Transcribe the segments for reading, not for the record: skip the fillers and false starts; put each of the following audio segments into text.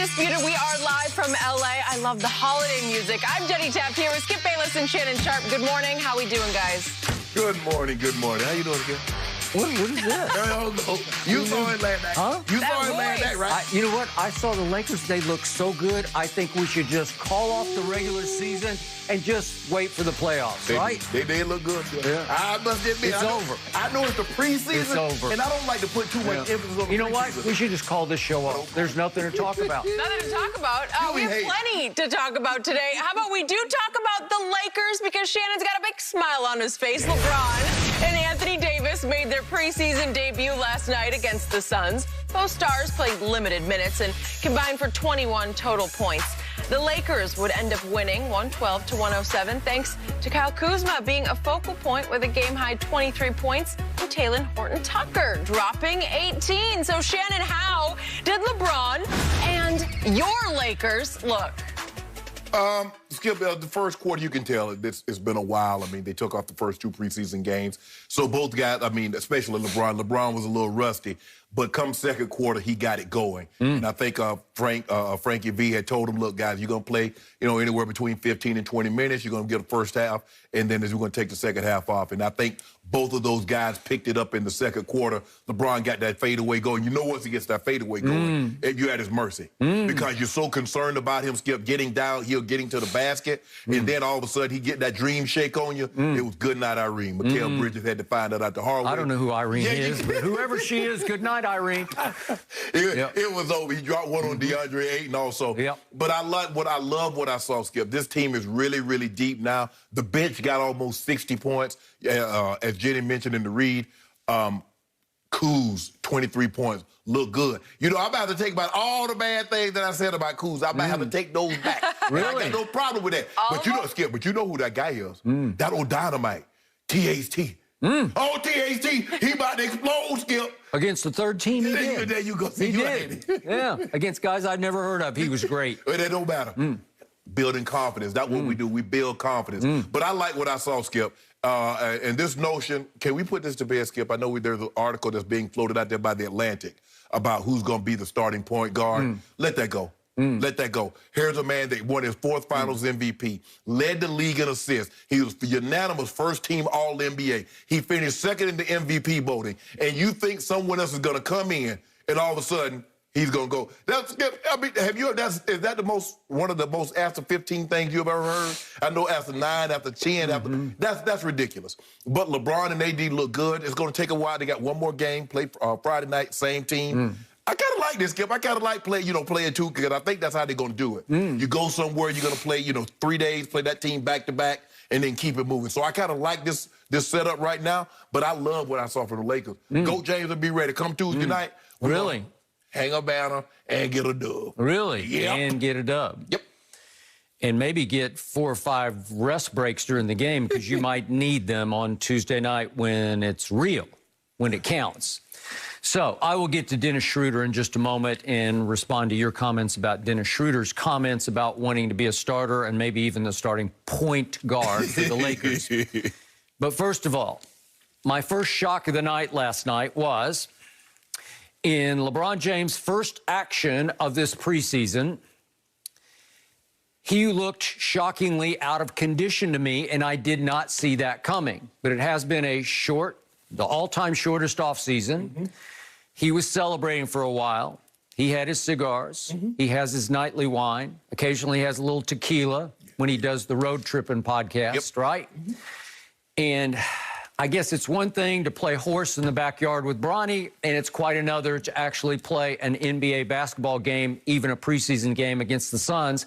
Undisputed, we are live from L.A. I love the holiday music. I'm Jenny Taft here with Skip Bayless and Shannon Sharp. Good morning. How we doing, guys? Good morning. Good morning. How you doing, Skip? What is this? You saw it last night. Huh? You saw it last night, right? You know what? I saw the Lakers. They look so good. I think we should just call off the regular season and just wait for the playoffs, right? They look good. Yeah. I must admit, It's over. I know it's the preseason. It's over. And I don't like to put too much emphasis on the You know what? preseason. We should just call this show off. There's nothing to talk about. Nothing to talk about. We have plenty to talk about today. How about we do talk about the Lakers, because Shannon's got a big smile on his face. LeBron and Anthony Davis made their preseason debut last night against the Suns. Both stars played limited minutes and combined for 21 total points. The Lakers would end up winning 112-107 thanks to Kyle Kuzma being a focal point with a game-high 23 points and Talen Horton-Tucker dropping 18. So, Shannon, how did LeBron and your Lakers look? Skip, the first quarter, you can tell it's been a while. I mean, they took off the first two preseason games. So both guys, I mean, especially LeBron. LeBron was a little rusty. But come second quarter, he got it going. And I think Frankie V had told him, look, guys, you're going to play, anywhere between 15 and 20 minutes. You're going to get a first half, and then we're going to take the second half off. And I think both of those guys picked it up in the second quarter. LeBron got that fadeaway going. You know, once he gets that fadeaway going, you're at his mercy. Because you're so concerned about him, Skip, getting downhill, getting to the basket, and then all of a sudden he get that dream shake on you. It was good night, Irene. Mikal Bridges had to find that out the hard way. I don't know who Irene is, but whoever she is, good night, Irene. It was over. He dropped one on DeAndre Ayton also. But I love what I saw, Skip. This team is really, really deep now. The bench got almost 60 points, as Jenny mentioned in the read. Kuz, 23 points. Look good. I'm about to take back all the bad things that I said about Kuz. I'm about to have to take those back. Really? I got no problem with that. Skip, but you know who that guy is. That old dynamite. THT. Oh, THT, he about to explode, Skip. Against the third team, he did. There you go. He did. Yeah, against guys I'd never heard of. He was great. It don't matter. Building confidence. That's what we do. We build confidence. But I like what I saw, Skip. And this notion, can we put this to bed, Skip? I know there's an article that's being floated out there by The Atlantic about who's going to be the starting point guard. Let that go. Let that go. Here's a man that won his fourth Finals MVP, led the league in assists. He was the unanimous first-team All-NBA. He finished second in the MVP voting. And you think someone else is going to come in, and all of a sudden he's going to go. Is that one of the most after 15 things you've ever heard? I know after 9, after 10, that's ridiculous. But LeBron and AD look good. It's going to take a while. They got one more game, play Friday night, same team. I kind of like this, Skip. I kind of like playing two, because I think that's how they're going to do it. You go somewhere, you're going to play, 3 days, play that team back-to-back, and then keep it moving. So I kind of like this setup right now, but I love what I saw from the Lakers. Go James will be ready. Come Tuesday night. Really? Hang a banner and get a dub. Really? Yep. And get a dub. Yep. And maybe get 4 or 5 rest breaks during the game, because you might need them on Tuesday night when it's real, when it counts. So I will get to Dennis Schroeder in just a moment and respond to your comments about Dennis Schroeder's comments about wanting to be a starter and maybe even the starting point guard for the Lakers. But first of all, my first shock of the night last night was in LeBron James' first action of this preseason. He looked shockingly out of condition to me, and I did not see that coming. But it has been the all-time shortest offseason. He was celebrating for a while. He had his cigars. He has his nightly wine. Occasionally he has a little tequila when he does the road tripping podcast, right? And I guess it's one thing to play horse in the backyard with Bronny, and it's quite another to actually play an NBA basketball game, even a preseason game against the Suns,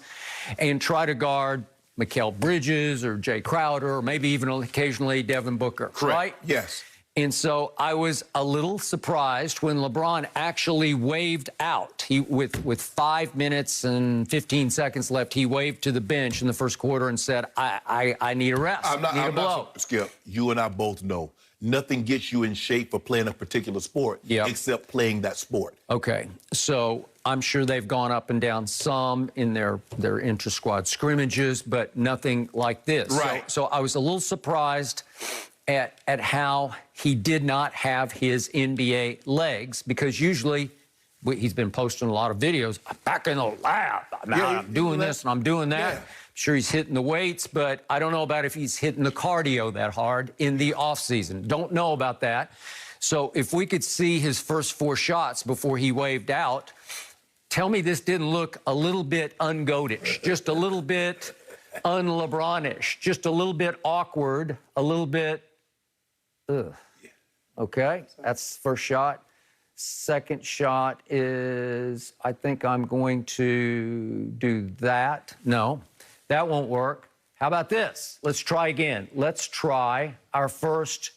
and try to guard Mikal Bridges or Jay Crowder or maybe even occasionally Devin Booker, right? Yes. And so I was a little surprised when LeBron actually waved out. With 5 minutes and 15 seconds left, he waved to the bench in the first quarter and said, I need a rest, I need a blow. Skip, you and I both know nothing gets you in shape for playing a particular sport except playing that sport. Okay, so I'm sure they've gone up and down some in their intra-squad scrimmages, but nothing like this. Right. So I was a little surprised at how he did not have his NBA legs, because usually he's been posting a lot of videos. I'm back in the lab. I'm doing this and I'm doing that. Yeah. Sure, he's hitting the weights, but I don't know about if he's hitting the cardio that hard in the offseason. Don't know about that. So if we could see his first 4 shots before he waved out, tell me this didn't look a little bit un-goatish, just a little bit un-LeBron-ish, just a little bit awkward, a little bit, ugh. Okay, that's first shot. Second shot is, I think I'm going to do that. No. That won't work. How about this? Let's try again. Let's try our first.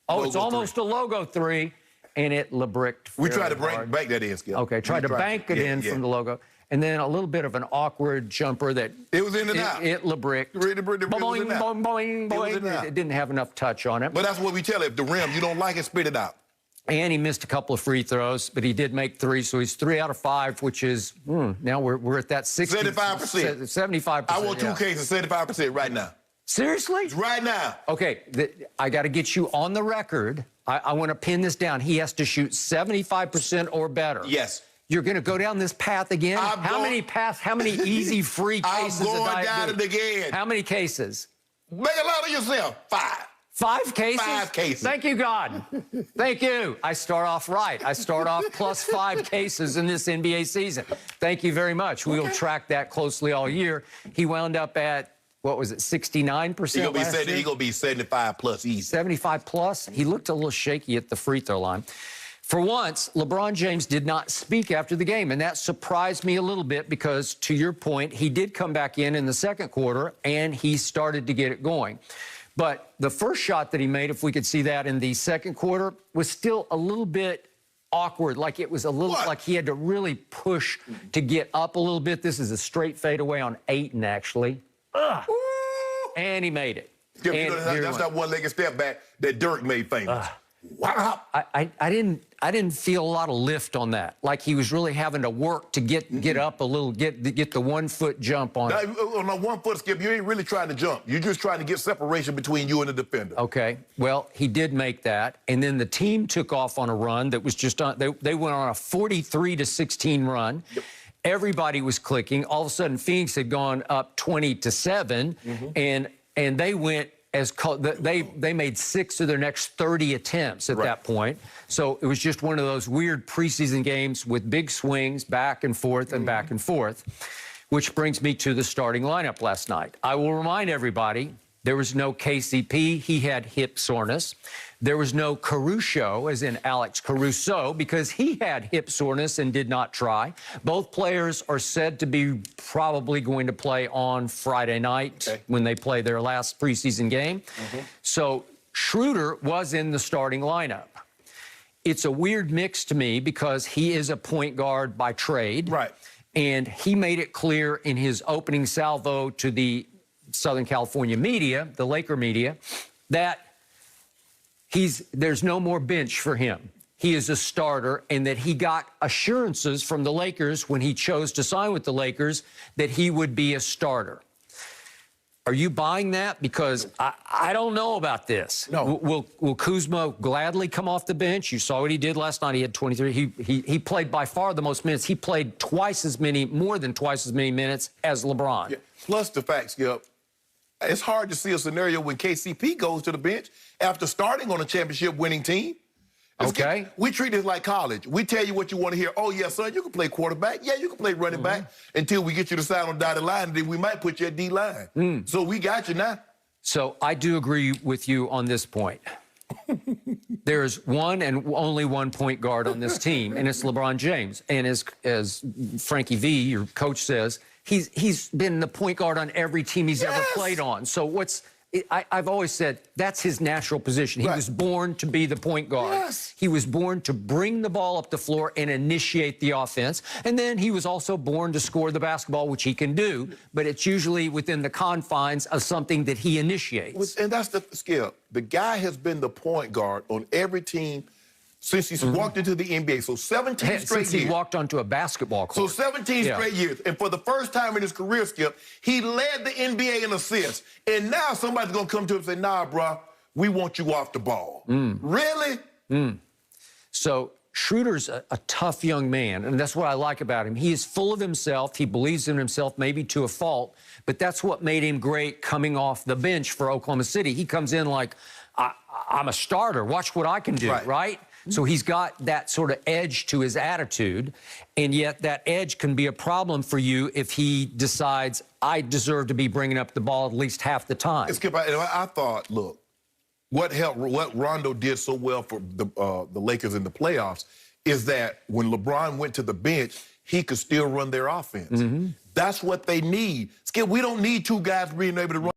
Oh, logo it's almost 3. A logo 3, and it LeBricked. We tried to bank that in, Skip. Okay, tried to bank it in from the logo. And then a little bit of an awkward jumper that... It was in and out. It LeBricked. Boing, boing, boing, boing. It didn't have enough touch on it. But that's what we tell you. If the rim, you don't like it, spit it out. And he missed a couple of free throws, but he did make 3, so he's 3 out of 5, which is, now we're at that 75%. 75%. I want 2 cases, 75% right now. Seriously? Right now. Okay, I got to get you on the record. I want to pin this down. He has to shoot 75% or better. Yes. You're going to go down this path again? How many easy free cases? I'm going down it again. How many cases? Make a lot of yourself. 5. 5 cases? 5 cases. Thank you, God. Thank you. I start off right. I start off plus 5 cases in this NBA season. Thank you very much. We'll track that closely all year. He wound up at, what was it, 69%? He's going to be 75 plus easy. 75 plus? He looked a little shaky at the free throw line. For once, LeBron James did not speak after the game, and that surprised me a little bit because, to your point, he did come back in the second quarter, and he started to get it going. But the first shot that he made, if we could see that in the second quarter, was still a little bit awkward, like it was a little, like he had to really push to get up a little bit. This is a straight fadeaway on Ayton, actually. Ugh. And he made it. Yeah, and that's that one-legged step back that Dirk made famous. Wow. I didn't feel a lot of lift on that. Like he was really having to work to get up a little, get the 1-foot jump on it. On a 1-foot skip, you ain't really trying to jump. You're just trying to get separation between you and the defender. Okay. Well, he did make that, and then the team took off on a run that was just on. They went on a 43-16 run. Yep. Everybody was clicking. All of a sudden, Phoenix had gone up 20-7, and they went. They made 6 of their next 30 attempts at that point. So it was just one of those weird preseason games with big swings back and forth and back and forth, which brings me to the starting lineup last night. I will remind everybody, there was no KCP. He had hip soreness. There was no Caruso, as in Alex Caruso, because he had hip soreness and did not try. Both players are said to be probably going to play on Friday night when they play their last preseason game. So Schroeder was in the starting lineup. It's a weird mix to me because he is a point guard by trade. Right. And he made it clear in his opening salvo to the Southern California media, the Laker media, that there's no more bench for him. He is a starter, and that he got assurances from the Lakers when he chose to sign with the Lakers that he would be a starter. Are you buying that? Because I don't know about this. No. Will Kuzma gladly come off the bench? You saw what he did last night. He had 23. He played by far the most minutes. He played more than twice as many minutes as LeBron. Yeah. Plus the fact, Skip, it's hard to see a scenario when KCP goes to the bench after starting on a championship-winning team. Okay. We treat it like college. We tell you what you want to hear. Oh, yes, son, you can play quarterback. Yeah, you can play running back until we get you to sign on dotted line, and then we might put you at D-line. So we got you now. So I do agree with you on this point. There's one and only one point guard on this team, and it's LeBron James. And as Frankie V, your coach, says, he's been the point guard on every team he's ever played on. So I've always said that's his natural position. He was born to be the point guard. He was born to bring the ball up the floor and initiate the offense. And then he was also born to score the basketball, which he can do, but it's usually within the confines of something that he initiates. And that's the skill. The guy has been the point guard on every team since he's walked into the NBA. So 17 straight years. Since he walked onto a basketball court. So 17 straight years. And for the first time in his career, Skip, he led the NBA in assists. And now somebody's going to come to him and say, nah, bro, we want you off the ball. Really? So Schroeder's a tough young man, and that's what I like about him. He is full of himself. He believes in himself, maybe to a fault, but that's what made him great coming off the bench for Oklahoma City. He comes in like, I'm a starter. Watch what I can do, right? So he's got that sort of edge to his attitude, and yet that edge can be a problem for you if he decides, I deserve to be bringing up the ball at least half the time. Skip, I thought, look, what Rondo did so well for the Lakers in the playoffs is that when LeBron went to the bench, he could still run their offense. That's what they need. Skip, we don't need two guys being able to run.